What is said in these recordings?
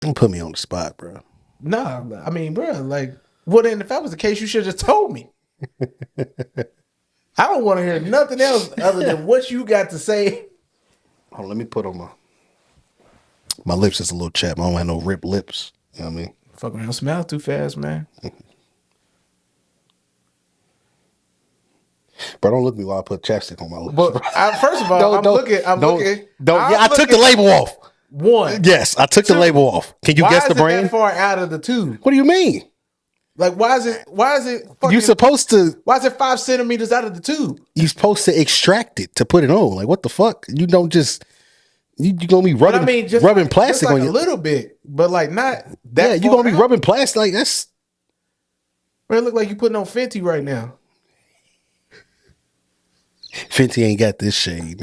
Don't put me on the spot, bro. Nah, I mean, bro, like, well, then if that was the case, you should have just told me. I don't want to hear nothing else other than what you got to say. Hold on, let me put on my lips is a little chapped. I don't have no ripped lips. You know what I mean? Fuck around, smile too fast, man. Bro, don't look at me while I put chapstick on my lips. But first of all, don't, I'm don't, looking. I'm don't, looking. don't. Yeah, I'm I took the looking. label off. One, Yes, I took the two. label off. Can you Why guess the is it brand? that far out of the tube? What do you mean? Like, why is it? Why is it? Fucking, You supposed to. Why is it 5 centimeters out of the tube? You supposed to extract it to put it on. Like what the fuck? You don't just. You gonna be But rubbing, I mean, just rubbing like, plastic just like on a you? little bit, but like not that. Yeah, you far gonna be out. rubbing plastic like that's. Bro, it look like you putting on Fenty right now. Fenty ain't got this shade.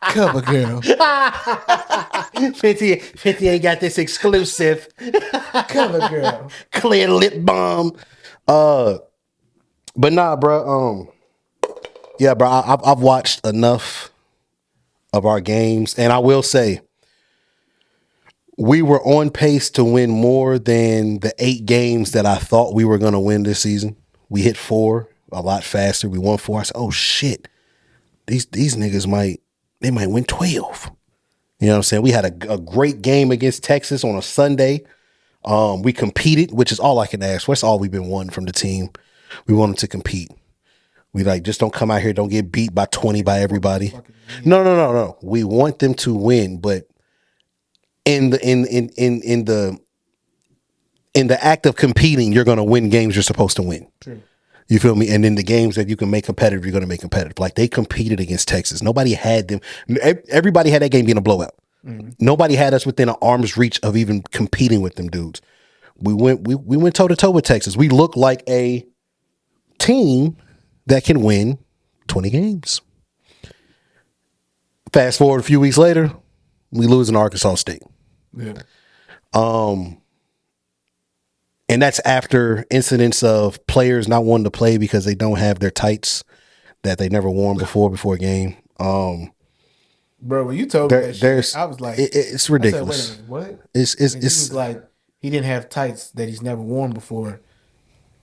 Cover girl, Fenty ain't got this exclusive cover girl. clear lip balm. But nah, bro. Yeah, bro. I've watched enough of our games, and I will say we were on pace to win more than the 8 games that I thought we were going to win this season. We hit 4 a lot faster. We won 4. I said, "Oh shit, these niggas might win 12." You know what I'm saying? We had a great game against Texas on a Sunday. We competed, which is all I can ask for. That's all we've been wanting from the team. We want them to compete. We like just don't come out here, don't get beat by 20 by everybody. No. We want them to win, but in the act of competing, you're gonna win games you're supposed to win. True. You feel me? And in the games that you can make competitive, you're gonna make competitive. Like they competed against Texas. Nobody had them. Everybody had that game being a blowout. Mm-hmm. Nobody had us within an arm's reach of even competing with them dudes. We went toe to toe with Texas. We look like a team that can win 20 games. Fast forward a few weeks later, we lose in Arkansas State. Yeah. And that's after incidents of players not wanting to play because they don't have their tights that they never worn before a game. Bro, when you told me that shit, I was like, it's ridiculous. I said, wait a minute, what? It's He was like, he didn't have tights that he's never worn before.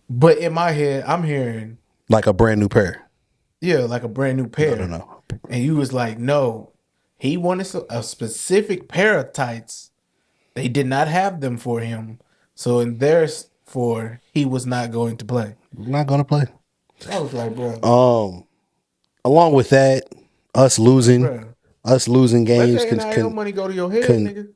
But in my head, I'm hearing like a brand new pair. Yeah, like a brand new pair. No. And you was like, no, he wanted a specific pair of tights. They did not have them for him. So in therefore, he was not going to play. Not going to play. I was like, bro. Along with that, us losing games let that NIL money go to your head, nigga.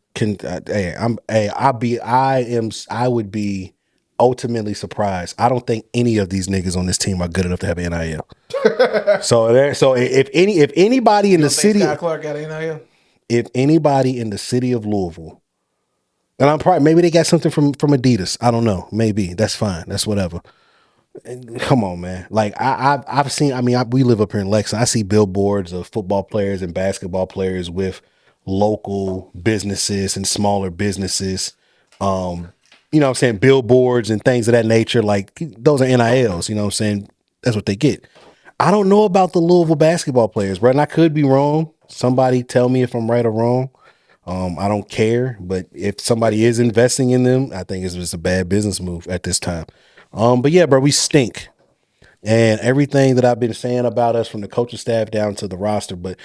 I would be ultimately surprised. I don't think any of these niggas on this team are good enough to have NIL. So if anybody in the city, Scott Clark got NIL. If anybody in the city of Louisville, and I'm probably maybe they got something from Adidas. I don't know. Maybe that's fine. That's whatever. Come on, man. Like I've seen. I mean, we live up here in Lexington. I see billboards of football players and basketball players with local businesses and smaller businesses. You know what I'm saying? Billboards and things of that nature. Like those are NILs. You know what I'm saying? That's what they get. I don't know about the Louisville basketball players, bro. And I could be wrong. Somebody tell me if I'm right or wrong. I don't care. But if somebody is investing in them, I think it's just a bad business move at this time. But yeah, bro, we stink. And everything that I've been saying about us from the coaching staff down to the roster, but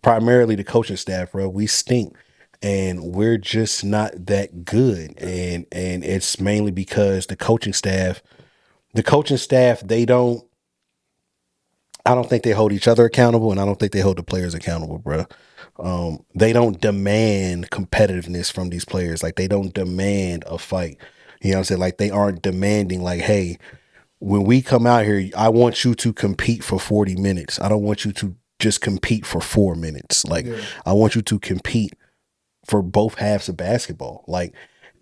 primarily the coaching staff, bro, we stink. And we're just not that good. And it's mainly because the coaching staff, I don't think they hold each other accountable, and I don't think they hold the players accountable, bro. They don't demand competitiveness from these players. Like, they don't demand a fight. You know what I'm saying? Like, they aren't demanding, like, hey, when we come out here, I want you to compete for 40 minutes. I don't want you to just compete for 4 minutes. Like, I want you to compete for both halves of basketball. Like,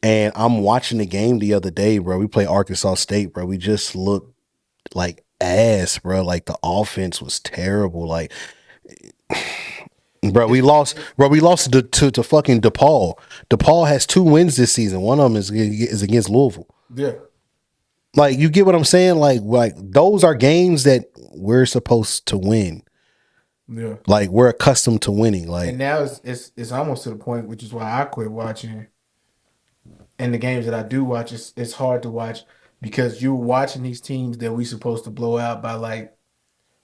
and I'm watching the game the other day, bro. We play Arkansas State, bro. We just looked like ass, bro. Like the offense was terrible. Like, bro, we lost to fucking DePaul. DePaul has 2 wins this season. One of them is against Louisville. Yeah. Like, you get what I'm saying? Like those are games that we're supposed to win. Yeah. Like we're accustomed to winning. Like And now it's almost to the point, which is why I quit watching. And the games that I do watch, it's hard to watch because you're watching these teams that we supposed to blow out by like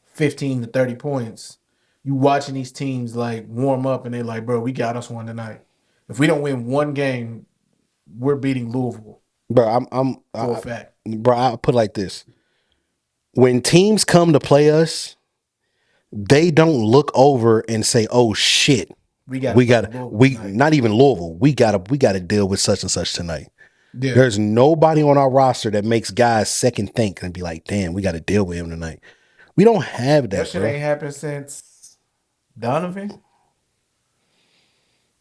15 to 30 points. You watching these teams like warm up and they're like, bro, we got us one tonight. If we don't win one game, we're beating Louisville bro, for a fact. bro, I put it like this. When teams come to play us, they don't look over and say, "Oh shit, We got we to got Louisville we tonight. not even Louisville. We got to deal with such and such tonight." Yeah. There's nobody on our roster that makes guys second think and be like, "Damn, we got to deal with him tonight." We don't have That that, shit bro. ain't happened since Donovan.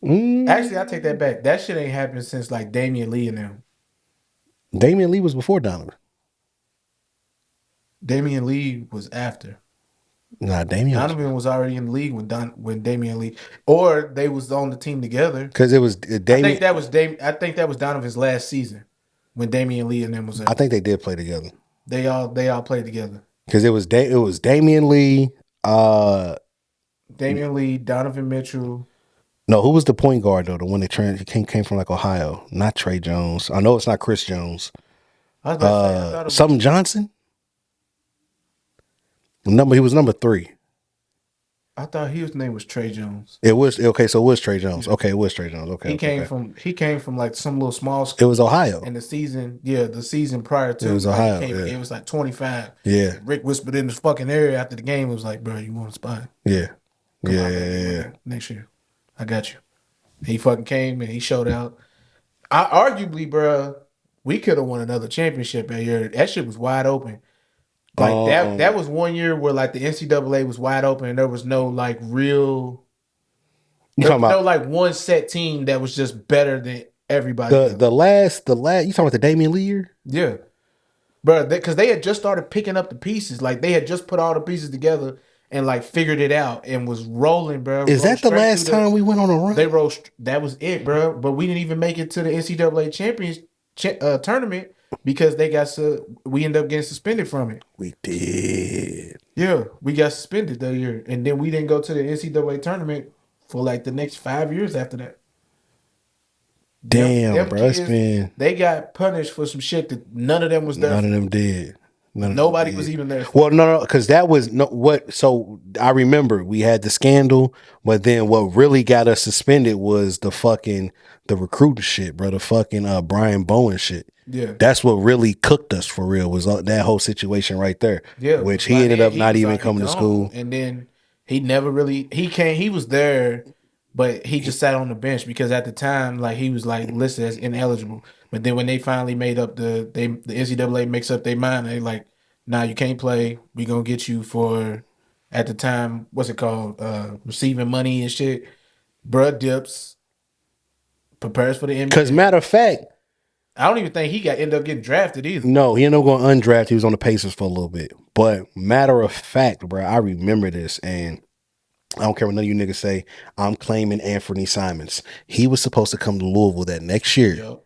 Mm. Actually, I take that back. That shit ain't happened since like Damian Lee and them. Damian Lee was before Donovan. Damian Lee was after. Nah, Damian was Donovan was already in the league when Damian Lee, or they was on the team together. because it was I Damian. think that was I think that was Donovan's last season when Damian Lee and them was I out. think they did play together They all played together. because it was Damian Lee. Damian Lee, Donovan Mitchell. No, who was the point guard though? The one that came from like Ohio, not Trey Jones. I know it's not Chris Jones. I was about to say I thought it was, Something Johnson. He was number 3. I thought his name was Trey Jones. It was okay. So it was Trey Jones. Yeah. Okay, it was Trey Jones. Okay, He okay. came from like some little small It school. was Ohio. And the season prior to It was Ohio. It was like 25. Yeah, Rick whispered in the fucking area after the game. It was like, bro, you want a spot? yeah, Come yeah, on, man. yeah. Next year, I got you. He fucking came and he showed out. I arguably, bro, we could have won another championship that year. That shit was wide open. Like that was one year where like the NCAA was wide open and there was no like real. You There talking was no about like one set team that was just better than everybody else. the last? You talking about the Damian Lee year? Yeah, bro, because they had just started picking up the pieces. Like they had just put all the pieces together and like figured it out and was rolling, bro. Is that the last time we went on a run? They rolled. That was it, bro. But we didn't even make it to the NCAA tournament because we ended up getting suspended from it. We did. Yeah, we got suspended that year, and then we didn't go to the NCAA tournament for like the next 5 years after that. Damn, bro. They got punished for some shit that none of them was there. None of them did. Nobody was even there. Well, no, because that was what. So I remember we had the scandal, but then what really got us suspended was the recruiting shit, bro. The fucking Brian Bowen shit. Yeah, that's what really cooked us for real. Was that whole situation right there. Yeah, which he ended up not even coming to school, and then he never really He was there, but he just sat on the bench because at the time, like he was like listed as ineligible. But then when they finally made up the NCAA makes up their mind, they like, nah, you can't play. We gonna get you for, at the time, what's it called? Receiving money and shit. Bruh dips, prepares for the NBA. Because matter of fact, I don't even think he ended up getting drafted either. No, he ended up going undrafted. He was on the Pacers for a little bit. But matter of fact, bro, I remember this, and I don't care what none of you niggas say. I'm claiming Anthony Simons. He was supposed to come to Louisville that next year. Yep.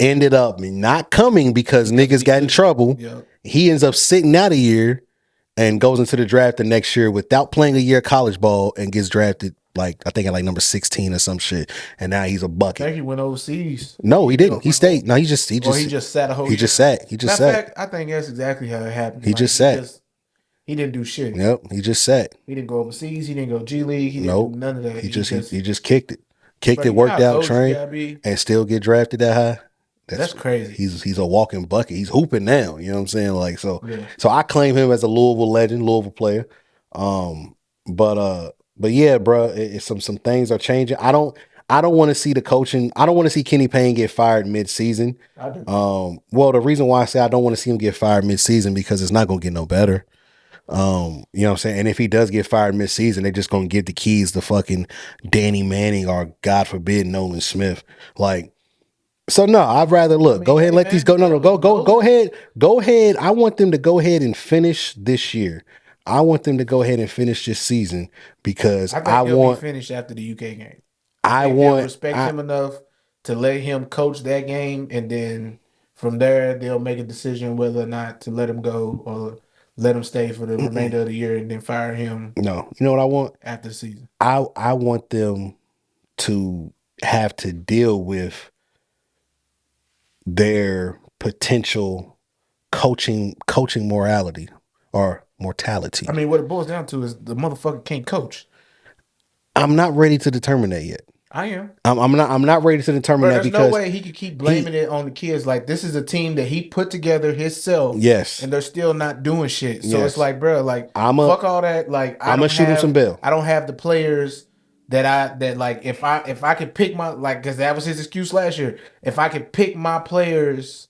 Ended up not coming because niggas got in trouble. Yep. He ends up sitting out a year and goes into the draft the next year without playing a year of college ball and gets drafted I think at like number 16 or some shit. And now he's a bucket. I think he went overseas. No, he didn't. He stayed. No, he just sat a whole year. He just sat. Matter of fact, I think that's exactly how it happened. He just sat. He didn't do shit. Yep, he just sat. He didn't go overseas. He didn't go G League. He didn't do none of that. He just kicked it. Kicked it, worked out, trained, and still get drafted that high. That's crazy. He's a walking bucket. He's hooping now. You know what I'm saying? Like so. Yeah. So I claim him as a Louisville legend, Louisville player. But yeah, bro, some things are changing. I don't want to see the coaching. I don't want to see Kenny Payne get fired mid-season. I do. Well, the reason why I say I don't want to see him get fired mid-season because it's not gonna get no better. You know what I'm saying? And if he does get fired mid-season, they're just gonna give the keys to fucking Danny Manning or God forbid Nolan Smith. Like, so no, I'd rather go ahead and let these go. No, go ahead. I want them to go ahead and finish this year. I want them to go ahead and finish this season because I want be finished after the UK game. I want respect him enough to let him coach that game, and then from there they'll make a decision whether or not to let him go or let him stay for the remainder of the year and then fire him No, you know what I want? after the season. I want them to have to deal with their potential coaching morality or mortality. I mean, what it boils down to is the motherfucker can't coach. I'm not ready to determine that yet. I am. I'm not ready to determine that There's because no way he could keep blaming it on the kids. Like, this is a team that he put together himself. Yes. And they're still not doing shit. So Yes. it's like, bro, like, fuck all that. Like, I'm gonna shoot him some bail. I don't have the players that like, if I could pick my, like, because that was his excuse last year. If I could pick my players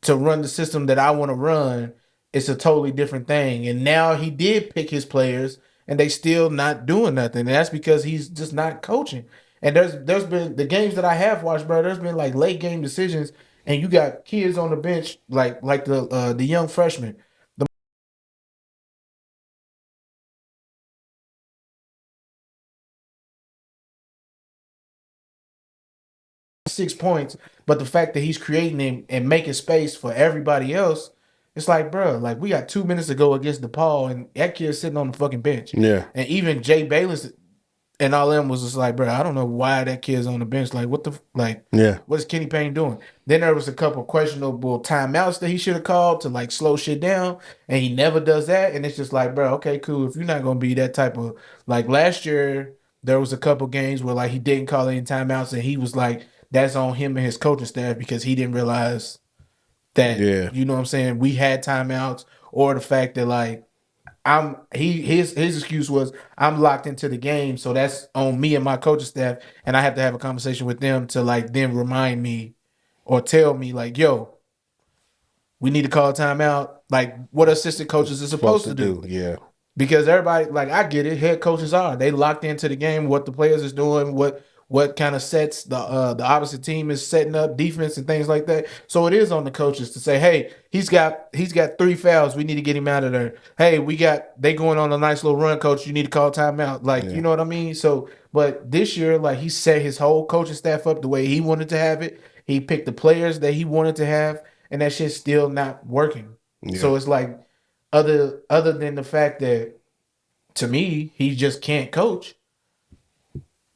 to run the system that I want to run, it's a totally different thing. And now he did pick his players, and they still not doing nothing. And that's because he's just not coaching. And there's been the games that I have watched, bro. There's been like late game decisions, and you got kids on the bench like the young freshmen. 6 points, but the fact that he's creating and making space for everybody else, it's like, bro, like we got 2 minutes to go against DePaul, and that kid's sitting on the fucking bench. Yeah. And even Jay Bayless and all them was just like, bro, I don't know why that kid's on the bench. Like, what is Kenny Payne doing? Then there was a couple questionable timeouts that he should have called to like slow shit down, and he never does that. And it's just like, bro, okay, cool. If you're not gonna be that type of, like last year, there was a couple games where like he didn't call any timeouts, and he was like, that's on him and his coaching staff because he didn't realize that, you know what I'm saying, we had timeouts, or the fact that like his excuse was I'm locked into the game, so that's on me and my coaching staff, and I have to have a conversation with them to like then remind me or tell me like, yo, we need to call a timeout. Like what assistant coaches are supposed to do. Yeah. Because everybody, like, I get it, head coaches are. They locked into the game, what the players is doing, what kind of sets the opposite team is setting up, defense and things like that. So it is on the coaches to say, hey, he's got 3 fouls. We need to get him out of there. Hey, they going on a nice little run, coach. You need to call timeout. Like, you know what I mean? So, but this year, like, he set his whole coaching staff up the way he wanted to have it. He picked the players that he wanted to have, and that shit's still not working. Yeah. So it's like, other than the fact that, to me, he just can't coach.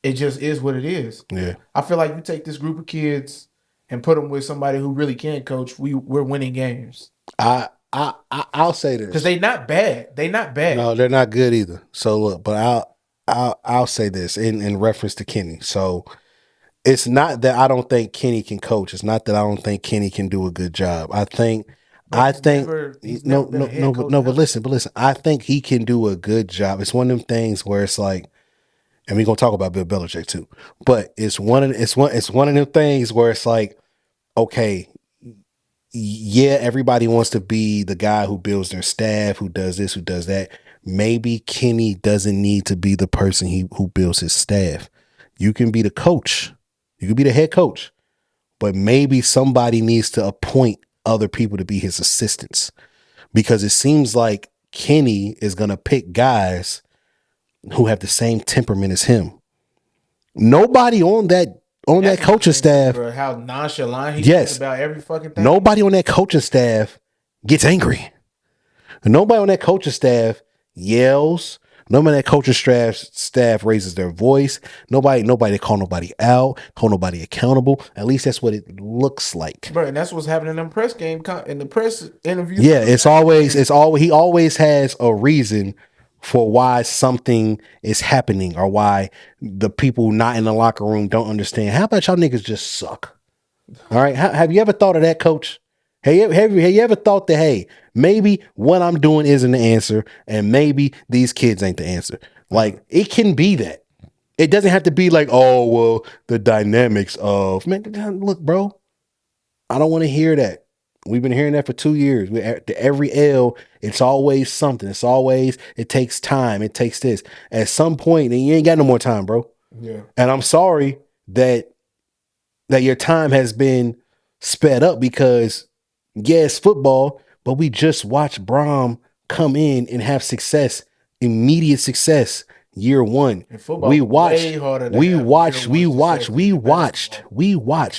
It just is what it is. Yeah. I feel like you take this group of kids and put them with somebody who really can coach, we're winning games. I'll say this because they're not bad. They're not bad. No, they're not good either. So look, but I'll say this in reference to Kenny. So it's not that I don't think Kenny can coach. It's not that I don't think Kenny can do a good job. I think but listen. I think he can do a good job. It's one of them things where it's like, and we're gonna talk about Bill Belichick too. But it's one of them things where it's like, okay, yeah, everybody wants to be the guy who builds their staff, who does this, who does that. Maybe Kenny doesn't need to be the person who builds his staff. You can be the coach. You can be the head coach. But maybe somebody needs to appoint other people to be his assistants, because it seems like Kenny is going to pick guys who have the same temperament as him. Nobody on that coaching staff, bro, how nonchalant he is about every fucking thing. Nobody on that coaching staff gets angry. Nobody on that coaching staff yells. Nobody on that coaching staff raises their voice. Nobody call nobody out, call nobody accountable. At least that's what it looks like. Bro, and that's what's happening in the press game, in the press interview. Yeah, he always has a reason for why something is happening, or why the people not in the locker room don't understand. How about y'all niggas just suck? All right. Have you ever thought of that, coach? Have you ever thought that, hey, maybe what I'm doing isn't the answer, and maybe these kids ain't the answer? Like, it can be that. It doesn't have to be like, oh, well, the dynamics of, man, look, bro, I don't want to hear that. We've been hearing that for 2 years. Every L, it's always something. It takes time. It takes this. At some point, and you ain't got no more time, bro. Yeah. And I'm sorry that your time has been sped up, because yes, football, but we just watched Braum come in and have success, immediate success, year one. We watched.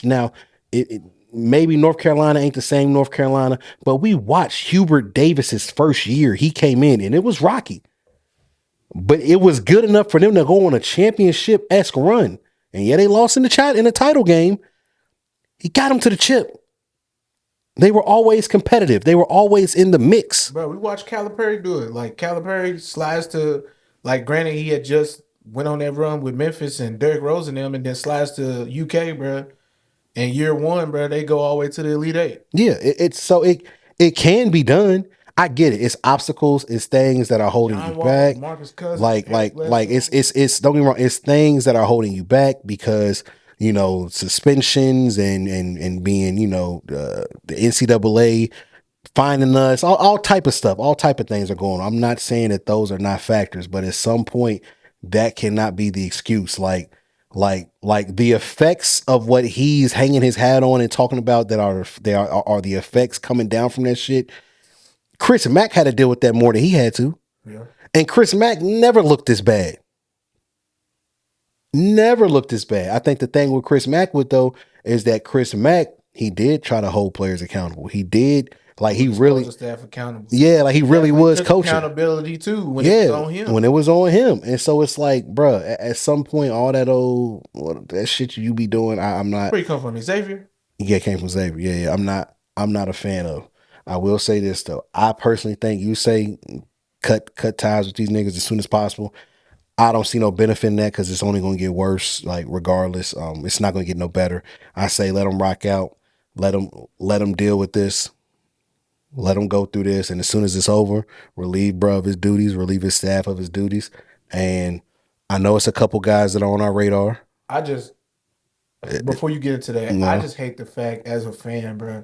Now, maybe North Carolina ain't the same North Carolina, but we watched Hubert Davis's first year. He came in and it was rocky, but it was good enough for them to go on a championship-esque run. And yeah, they lost in the title game. He got them to the chip. They were always competitive. They were always in the mix. Bro, we watched Calipari do it. Like Calipari slides to, like, granted he had just went on that run with Memphis and Derrick Rose and them, and then slides to UK, bro. And year one, bro, they go all the way to the Elite Eight. Yeah, it can be done. I get it. It's obstacles. It's things that are holding you back. Marcus Cousins, like it's don't get me wrong. It's things that are holding you back because suspensions and being the NCAA finding us, all type of stuff, all type of things are going on. I'm not saying that those are not factors, but at some point that cannot be the excuse. Like the effects of what he's hanging his hat on and talking about that are the effects coming down from that shit. Chris Mack had to deal with that more than he had to. Yeah. And Chris Mack never looked this bad. Never looked this bad. I think the thing with Chris Mack is that Chris Mack, he did try to hold players accountable. He did. Like he really staff accountable. Yeah, like he really was coaching. Accountability too when it was on him. When it was on him. And so it's like, bruh, at some point, all that that shit you be doing, I'm not. Where you come from, Xavier? Yeah, it came from Xavier. Yeah. I'm not a fan of. I will say this though. I personally think you say cut ties with these niggas as soon as possible. I don't see no benefit in that because it's only going to get worse. Like regardless, it's not going to get no better. I say let them rock out. Let them deal with this. Let him go through this, and as soon as it's over, relieve bro of his duties, relieve his staff of his duties. And I know it's a couple guys that are on our radar. Before you get into that, I just hate the fact as a fan, bro,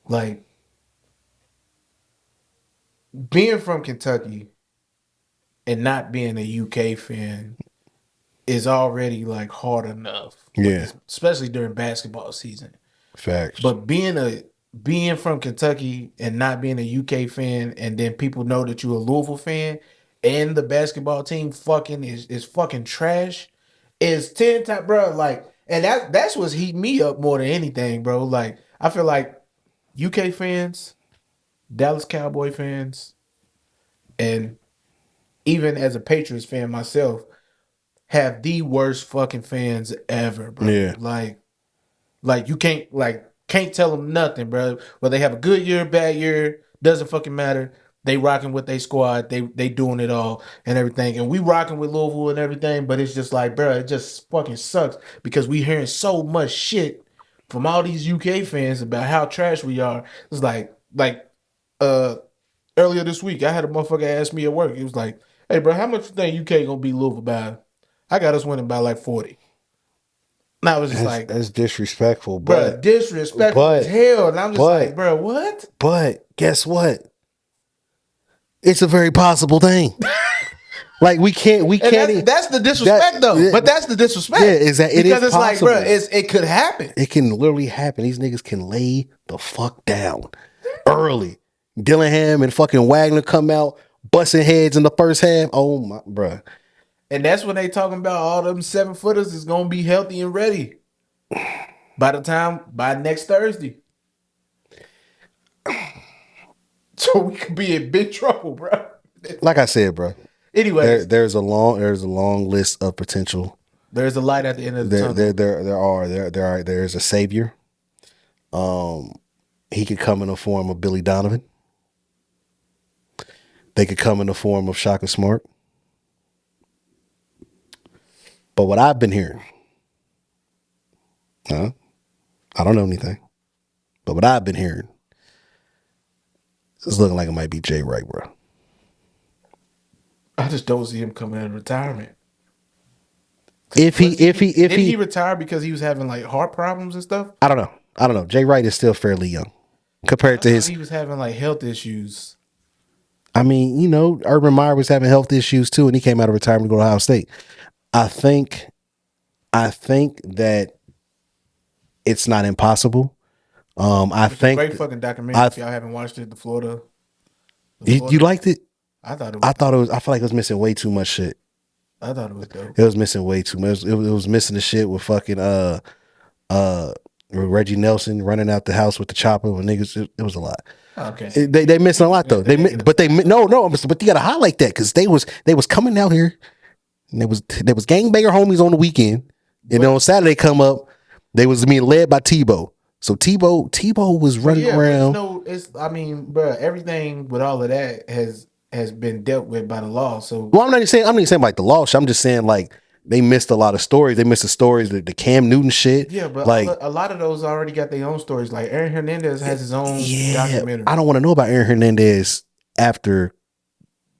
like being from Kentucky and not being a UK fan is already like hard enough. Yeah, especially during basketball season. Facts. But being from Kentucky and not being a UK fan, and then people know that you're a Louisville fan, and the basketball team fucking is fucking trash, is 10 times, bro. Like, and that's what's heating me up more than anything, bro. Like, I feel like UK fans, Dallas Cowboy fans, and even as a Patriots fan myself, have the worst fucking fans ever, bro. Yeah. Like you can't tell them nothing, bro. Whether they have a good year, bad year, doesn't fucking matter. They rocking with their squad. They doing it all and everything. And we rocking with Louisville and everything, but it's just like, bro, it just fucking sucks because we hearing so much shit from all these UK fans about how trash we are. It's like earlier this week, I had a motherfucker ask me at work. It was like, hey, bro, how much you think UK gonna beat Louisville by? I got us winning by like 40. Now it's just that's disrespectful, bro. Disrespectful as hell. And I'm just like, bro, what? But guess what? It's a very possible thing. Like we can't. That's the disrespect though. But that's the disrespect. Yeah, exactly. Because it's possible. Like, bro, it could happen. It can literally happen. These niggas can lay the fuck down early. Dillingham and fucking Wagner come out busting heads in the first half. Oh my, bro. And that's when they talking about all them 7-footers is gonna be healthy and ready by next Thursday. So we could be in big trouble, bro. Like I said, bro. Anyway, there's a long list of potential. There's a light at the end of the tunnel. There's a savior. He could come in the form of Billy Donovan. They could come in the form of Shaka Smart. But what I've been hearing, I don't know anything, but what I've been hearing, it's looking like it might be Jay Wright, bro. I just don't see him coming out of retirement. If he retired because he was having like heart problems and stuff? I don't know. Jay Wright is still fairly young compared to his. He was having like health issues. I mean, Urban Meyer was having health issues too, and he came out of retirement to go to Ohio State. I think that it's not impossible. It's a great fucking documentary. If y'all haven't watched it, the Florida. You liked it? I thought it was. I feel like it was missing way too much shit. I thought it was dope. It was missing way too much. It was missing the shit with fucking Reggie Nelson running out the house with the chopper when niggas. It was a lot. Okay. They missing a lot though. But you gotta highlight that because they was coming out here and there was gangbanger homies on the weekend, and then on Saturday come up, they was being led by Tebow. So Tebow was running around. I mean, bro, everything with all of that has been dealt with by the law. So Well, I'm not saying like the law. I'm just saying like they missed a lot of stories. They missed the stories, the Cam Newton shit. yeah, but like a lot of those already got their own stories. Like Aaron Hernandez has his own documentary. I don't want to know about Aaron Hernandez after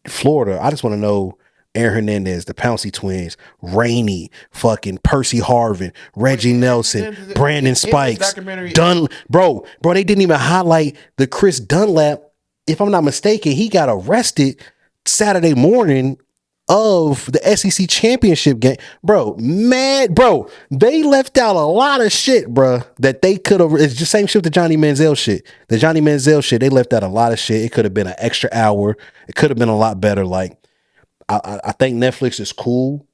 Florida. I just want to know Aaron Hernandez, the Pouncey twins, Rainey, fucking Percy Harvin, Reggie Nelson, Brandon Spikes, bro, they didn't even highlight the Chris Dunlap. If I'm not mistaken, he got arrested Saturday morning of the SEC championship game, bro. They left out a lot of shit, bro, that they could have. It's just same shit with the Johnny Manziel shit. They left out a lot of shit. It could have been an extra hour. It could have been a lot better. Like, I think Netflix is cool,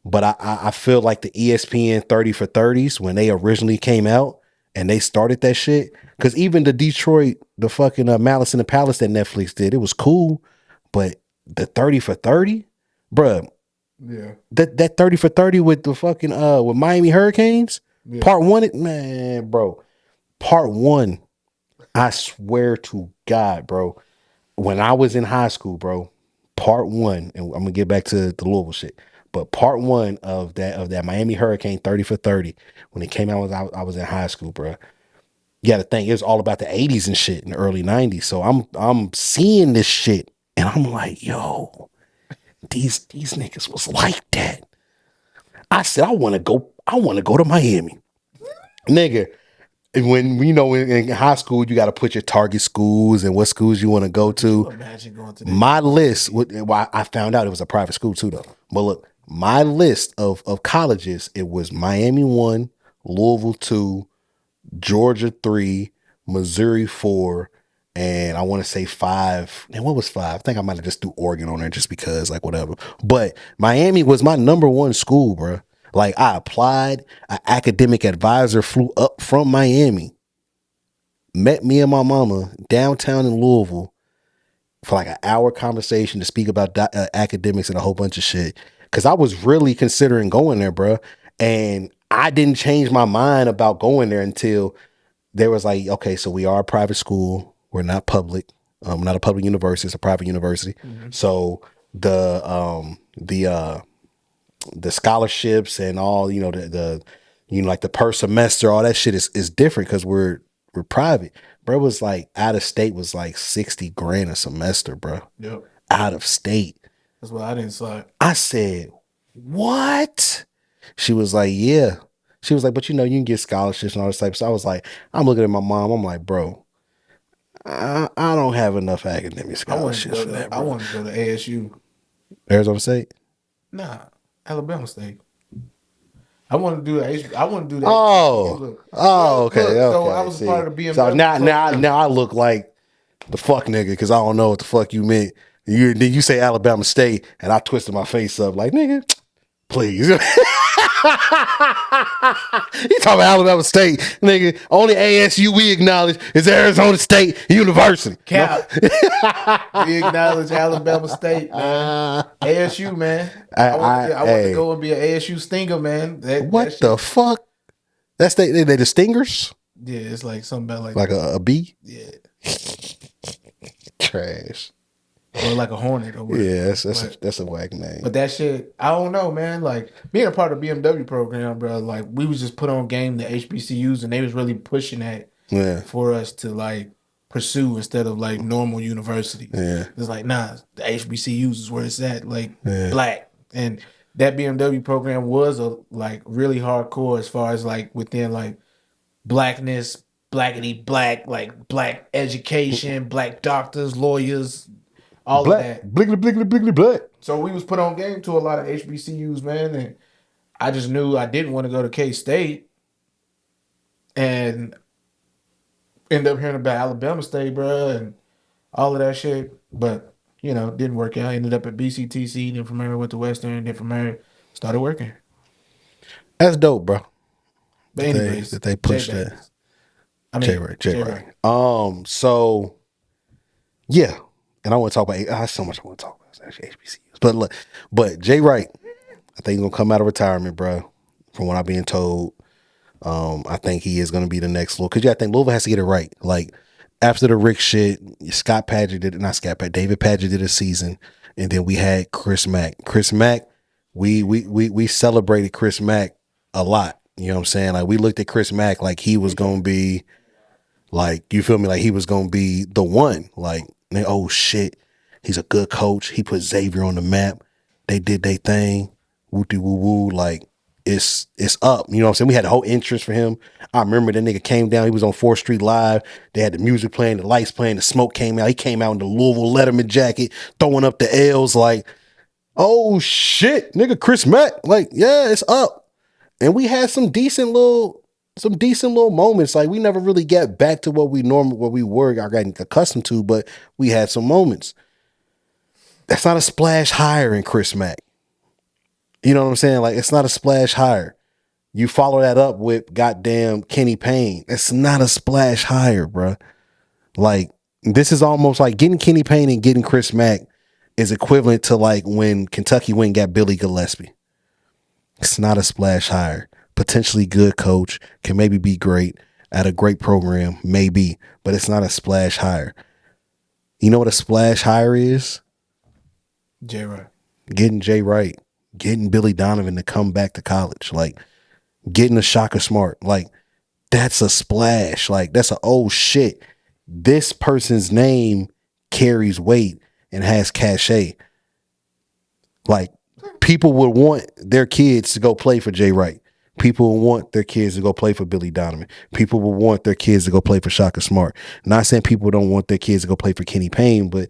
but I feel like the ESPN 30 for 30s when they originally came out and they started that shit, because even the Detroit, the fucking Malice in the Palace that Netflix did, it was cool, but the 30 for 30, bruh, yeah, that 30 for 30 with the fucking with Miami Hurricanes, part one, man, bro, part one, I swear to God, bro, when I was in high school, bro, part one, and I'm gonna get back to the Louisville shit, but part one of that Miami Hurricane 30 for 30, when it came out, I was in high school, bro. You got to think it was all about the 80s and shit in the early 90s. So I'm seeing this shit and I'm like, yo, these niggas was like that. I said, I want to go to Miami. Nigga, when in high school you got to put your target schools and what schools you want to go to. Imagine going to my list. Well, I found out it was a private school too, though. But look, my list of colleges, it was Miami 1, Louisville 2, Georgia 3, Missouri 4, and I want to say 5. And what was 5? I think I might have just threw Oregon on there just because, like, whatever. But Miami was my number one school, bro. Like, I applied, an academic advisor flew up from Miami, met me and my mama downtown in Louisville for like an hour conversation to speak about academics and a whole bunch of shit. Because I was really considering going there, bro. And I didn't change my mind about going there until there was like, okay, so we are a private school. We're not public. Not a public university. It's a private university. Mm-hmm. So the scholarships and all, the like the per semester, all that shit is different because we're private. Bro, was like out of state was like 60 grand a semester, bro. Yep. Out of state. That's what I didn't say. I said, what? She was like, yeah. She was like, but you can get scholarships and all this type. So I was like, I'm looking at my mom. I'm like, bro, I don't have enough academic scholarships for that, bro. I want to go to ASU. Arizona State? Nah, Alabama State. I want to do that. Oh, okay. So I was part of the BMW. So now I look like the fuck nigga because I don't know what the fuck you meant. You say Alabama State, and I twisted my face up like, nigga, please. You talking about Alabama State, nigga? Only ASU we acknowledge is Arizona State University. Cap. We acknowledge Alabama State, man. ASU, man. I want to go and be an ASU stinger, man. What the fuck? That's they the stingers? Yeah, it's like something about like a bee. Yeah. Trash. Or like a hornet or whatever. Yeah, that's a whack name. But that shit, I don't know, man. Like being a part of the BMW program, bro, like we was just put on game the HBCUs and they was really pushing that for us to like pursue instead of like normal universities. Yeah. It's like, nah, the HBCUs is where it's at, like black. And that BMW program was like really hardcore as far as like within like blackness, blackity black, like black education, black doctors, lawyers, all black, of that. Blickety black. So we was put on game to a lot of HBCUs, man, and I just knew I didn't want to go to K-State and end up hearing about Alabama State, bro, and all of that shit. But, didn't work out. I ended up at BCTC, then from there went to Western, then from there started working. That's dope, bro. But anyways, That they Jay pushed that. Banks. I mean, J Jay Wright. Wright. So yeah, and I want to talk about. So much I want to talk about. It's actually HBCUs, but look, but Jay Wright, I think he's gonna come out of retirement, bro. From what I've been told, I think he is gonna be the next Louisville. Because I think Louisville has to get it right. Like after the Rick shit, Scott Padgett did not Scott Padgett, David Padgett did a season, and then we had Chris Mack. Chris Mack, we celebrated Chris Mack a lot. You know what I'm saying? Like we looked at Chris Mack like he was gonna be. Like, you feel me? Like he was gonna be the one. Like, oh shit, he's a good coach. He put Xavier on the map. They did their thing. Woo woo woo. Like, it's up. You know what I'm saying? We had a whole interest for him. I remember that nigga came down. He was on 4th Street Live. They had the music playing, the lights playing, the smoke came out. He came out in the Louisville Letterman jacket, throwing up the L's. Like, oh shit, nigga, Chris Mack. Like, yeah, it's up. And we had some decent little moments. Like we never really get back to what we were getting accustomed to, but we had some moments. That's not a splash hire in Chris Mack. You know what I'm saying? Like it's not a splash hire. You follow that up with goddamn Kenny Payne. It's not a splash hire, bro. Like this is almost like getting Kenny Payne and getting Chris Mack is equivalent to like when Kentucky went and got Billy Gillispie. It's not a splash hire. Potentially good coach, can maybe be great at a great program, maybe, but it's not a splash hire. You know what a splash hire is? Jay Wright. Getting Jay Wright, getting Billy Donovan to come back to college, like getting a Shaka Smart. Like that's a splash. Like that's a oh shit. This person's name carries weight and has cachet. Like people would want their kids to go play for Jay Wright. People will want their kids to go play for Billy Donovan. People will want their kids to go play for Shaka Smart. Not saying people don't want their kids to go play for Kenny Payne, but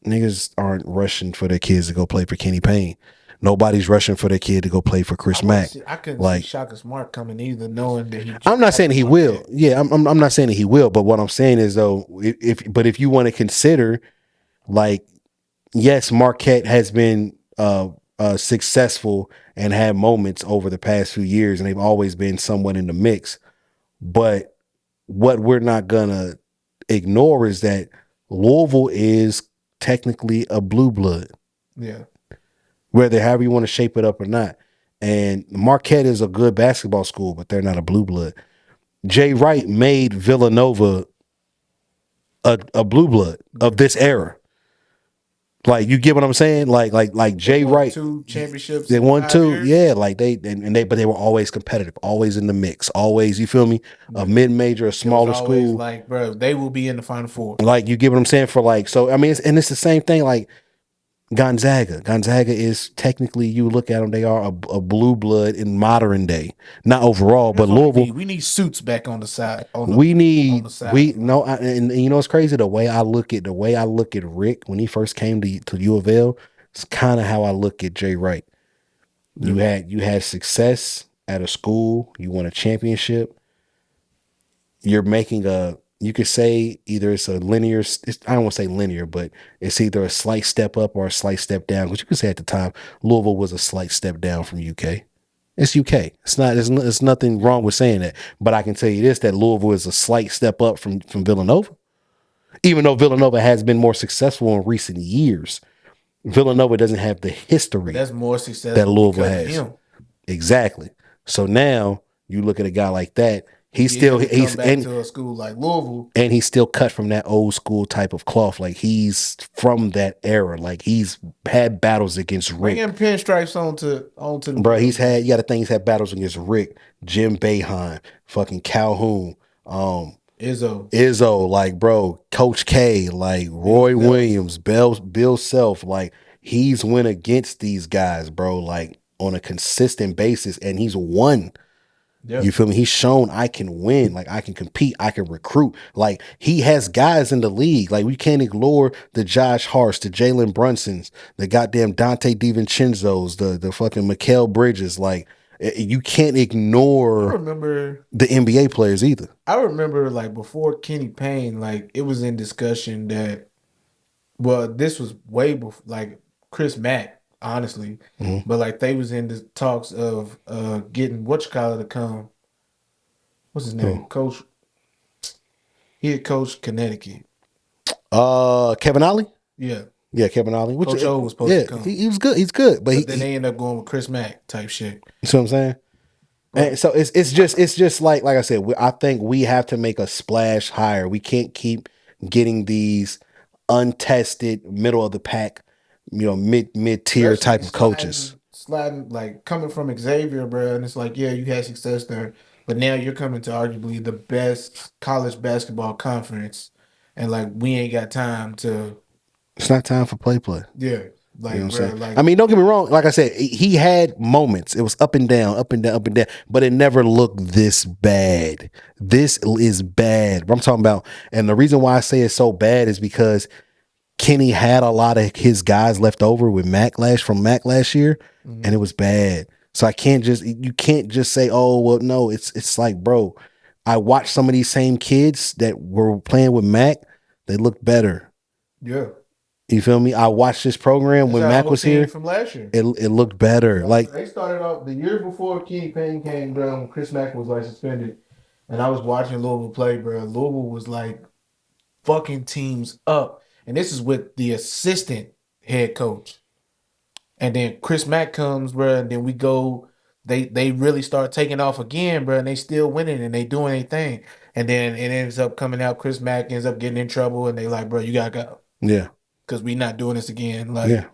niggas aren't rushing for their kids to go play for Kenny Payne. Nobody's rushing for their kid to go play for Chris Mack. I couldn't like, see Shaka Smart coming either, knowing that he. I'm not saying he will. Yeah, I'm not saying that he will. But what I'm saying is though, if you want to consider, like, yes, Marquette has been successful and had moments over the past few years, and they've always been somewhat in the mix. But what we're not gonna ignore is that Louisville is technically a blue blood. Yeah. Whether however you want to shape it up or not. And Marquette is a good basketball school, but they're not a blue blood. Jay Wright made Villanova a blue blood of this era. Like you get what I'm saying? Like Jay Wright, 2 championships. They won 2, yeah. Like but they were always competitive, always in the mix, always. You feel me? A mid-major, a smaller school. Like, bro, they will be in the Final Four. Like you get what I'm saying? For like, so I mean, it's the same thing. Like Gonzaga. Gonzaga is technically, you look at them, they are a blue blood in modern day, not overall, but Louisville. We need suits back on the side. And you know it's crazy the way I look at Rick when he first came to U of L. It's kind of how I look at Jay Wright. Yeah. You had success at a school, you won a championship. You're making you could say either it's a linear, I don't want to say linear, but it's either a slight step up or a slight step down. Because you could say at the time, Louisville was a slight step down from UK. It's UK. It's nothing wrong with saying that. But I can tell you this, that Louisville is a slight step up from Villanova. Even though Villanova has been more successful in recent years, Villanova doesn't have the history that's more successful that Louisville has. Exactly. So now you look at a guy like that, he's back to a school like Louisville, and he's still cut from that old school type of cloth. Like he's from that era. Like he's had battles against Rick. Bringing pinstripes onto the bro. You got to think he's had battles against Rick, Jim Boeheim, fucking Calhoun, Izzo, like bro, Coach K, like Roy Williams, Bill Self. Like he's went against these guys, bro. Like on a consistent basis, and he's won. Yep. You feel me? He's shown I can win, like I can compete, I can recruit. Like he has guys in the league. Like we can't ignore the Josh Harts, the Jalen Brunsons, the goddamn Dante DiVincenzo's, the fucking Mikal Bridges. Like you can't ignore the NBA players either. I remember like before Kenny Payne, like it was in discussion that, well, this was way before like Chris Mack. Honestly, but like they was in the talks of getting whatchamacallit to come What's his name? Coach. He had coached Connecticut. Kevin Ollie. Yeah. Yeah, Kevin Ollie. Which Coach O was supposed yeah, to come. he was good. He's good, but But then they end up going with Chris Mack type shit. You see what I'm saying? And so it's just like I said. I think we have to make a splash higher. We can't keep getting these untested, middle of the pack, mid tier type of coaches. Sliding like coming from Xavier, bro, and it's like, yeah, you had success there, but now you're coming to arguably the best college basketball conference, and like we ain't got time to. It's not time for play. Yeah, like, You know what I'm bro, saying? like, I mean, don't get me wrong. Like I said, he had moments. It was up and down, up and down, up and down, but it never looked this bad. This is bad. I'm talking about, and the reason why I say it's so bad is because Kenny had a lot of his guys left over with Mac last year, and it was bad. So you can't just say, oh well, no. It's like, bro, I watched some of these same kids that were playing with Mac. They looked better. yeah. You feel me? I watched this program when Mac was here. From last year. It looked better. Like they started off the year before Kenny Payne came, bro. When Chris Mack was like suspended, and I was watching Louisville play, bro. Louisville was like fucking teams up, and this is with the assistant head coach. And then Chris Mack comes, bro, and then we go. They really start taking off again, bro, and they still winning and they doing their thing. And then it ends up coming out. Chris Mack ends up getting in trouble, and they like, bro, you gotta go. Yeah. Because we not doing this again. Like,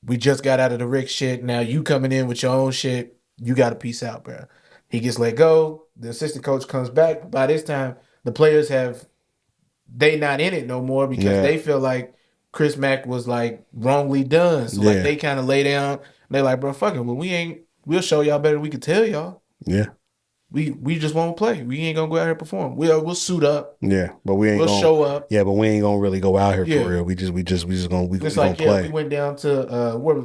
we just got out of the Rick shit. Now you coming in with your own shit. You got to peace out, bro. He gets let go. The assistant coach comes back. By this time, the players they not in it no more because they feel like Chris Mack was like wrongly done. So like they kind of lay down. They're like, bro, fuck it. Well, we'll show y'all better than we could tell y'all. Yeah. We just won't play. We ain't gonna go out here and perform. We'll suit up. Yeah, but we'll show up. Yeah, but we ain't gonna really go out here for real. We just gonna play. We went down to where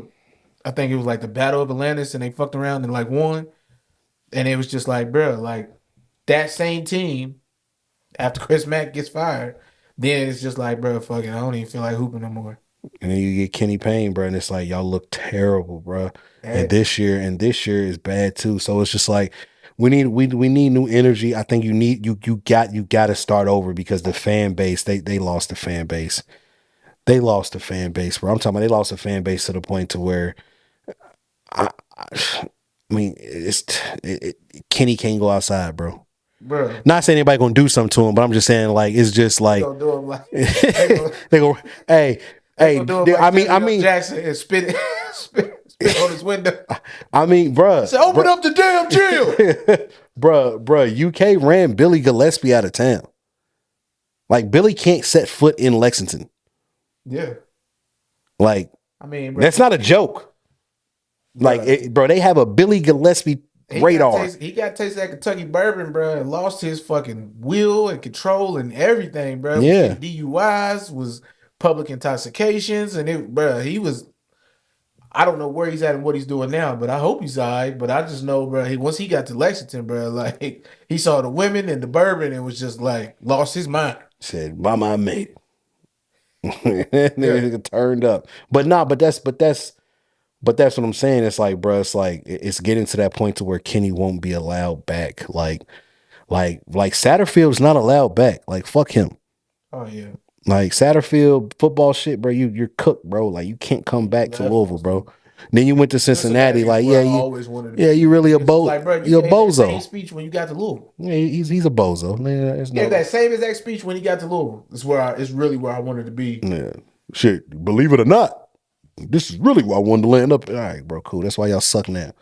I think it was like the Battle of Atlantis, and they fucked around and like won. And it was just like, bro, like that same team after Chris Mack gets fired, then it's just like, bro, fuck it, I don't even feel like hooping no more. And then you get Kenny Payne, bro, and it's like y'all look terrible, bro. And this year is bad too. So it's just like. We need new energy. I think you got to start over because the fan base they lost the fan base. They lost the fan base, bro. I'm talking about they lost the fan base to the point to where I mean Kenny can't go outside, bro. Bro. Not saying anybody gonna do something to him, but I'm just saying like it's just like they go hey I mean Jackson and spit on his window. I mean, bruh. Say, open up the damn gym. bruh. UK ran Billy Gillespie out of town. Like, Billy can't set foot in Lexington. Yeah. Like, I mean, bro, that's not a joke. Like, bro, they have a Billy Gillespie radar. He got tasted that Kentucky bourbon, bro, and lost his fucking will and control and everything, bro. Yeah. DUIs, was public intoxications, and he was. I don't know where he's at and what he's doing now, but I hope he's all right. But I just know, bro, once he got to Lexington, bro, like he saw the women and the bourbon and was just like lost his mind. Said, "Mama, I made it." Nigga turned up, but that's what I'm saying. It's like, bro, it's like it's getting to that point to where Kenny won't be allowed back. Like Satterfield's not allowed back. Like, fuck him. Oh yeah. Like Satterfield football shit, bro. You're cooked, bro. Like you can't come back to Louisville, bro. Then you went to Cincinnati. Like you really a bozo. Like, bro, you're a bozo. Same speech when you got to Louisville. Yeah, he's a bozo. Yeah, that same exact speech when he got to Louisville. It's really where I wanted to be. Yeah, shit. Believe it or not, this is really where I wanted to land up. All right, bro. Cool. That's why y'all suck now.